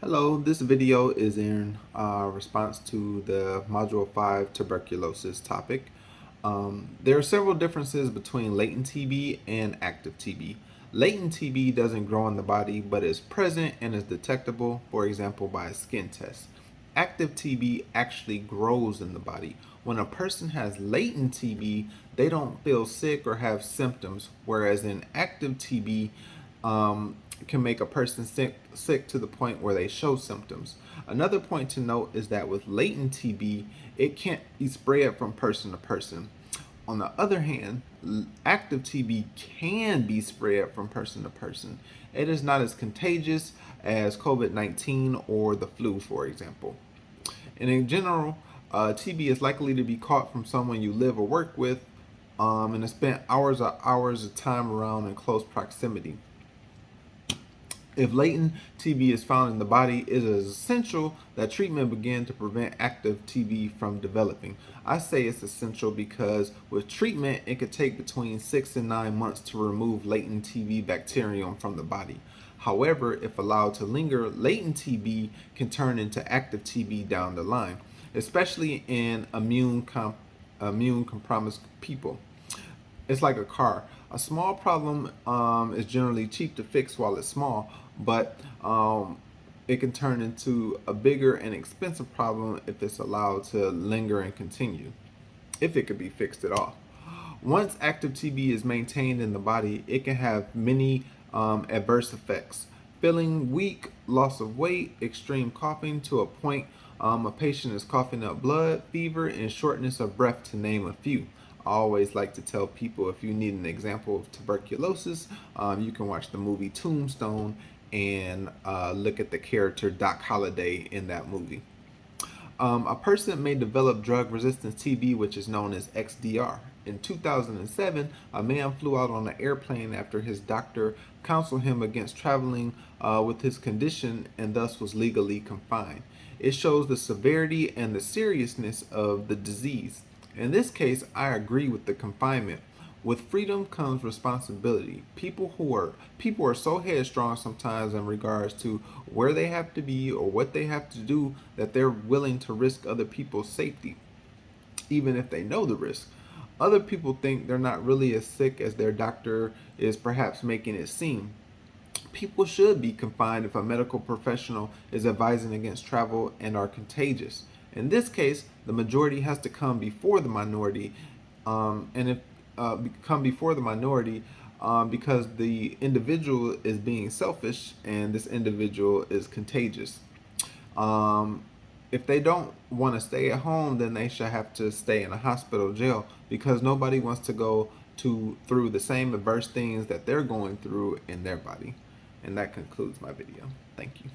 Hello, this video is in response to the Module 5 tuberculosis topic. There are several differences between latent TB and active TB. Latent TB doesn't grow in the body but is present and is detectable, for example, by a skin test. Active TB actually grows in the body. When a person has latent TB, they don't feel sick or have symptoms, whereas in active TB, can make a person sick to the point where they show symptoms. Another point to note is that with latent TB, it can't be spread from person to person. On the other hand, active TB can be spread from person to person. It is not as contagious as COVID-19 or the flu, for example. And in general, TB is likely to be caught from someone you live or work with, and has spent hours of time around in close proximity. If latent TB is found in the body, it is essential that treatment begin to prevent active TB from developing. I say it's essential because with treatment, it could take between 6 and 9 months to remove latent TB bacterium from the body. However, if allowed to linger, latent TB can turn into active TB down the line, especially in immune compromised people. It's like a car. A small problem is generally cheap to fix while it's small, but it can turn into a bigger and expensive problem if it's allowed to linger and continue, if it could be fixed at all. Once active TB is maintained in the body, it can have many adverse effects. Feeling weak, loss of weight, extreme coughing to a point a patient is coughing up blood, fever, and shortness of breath, to name a few. I always like to tell people, if you need an example of tuberculosis, you can watch the movie Tombstone and look at the character Doc Holliday in that movie. A person may develop drug-resistant TB, which is known as XDR. In 2007, a man flew out on an airplane after his doctor counseled him against traveling with his condition and thus was legally confined. It shows the severity and the seriousness of the disease. In this case, I agree with the confinement. With freedom comes responsibility. People are so headstrong sometimes in regards to where they have to be or what they have to do that they're willing to risk other people's safety, even if they know the risk. Other people think they're not really as sick as their doctor is perhaps making it seem. People should be confined if a medical professional is advising against travel and are contagious. In this case, the majority has to come before the minority, and if come before the minority because the individual is being selfish and this individual is contagious. If they don't want to stay at home, then they should have to stay in a hospital jail, because nobody wants to go through the same adverse things that they're going through in their body. And that concludes my video. Thank you.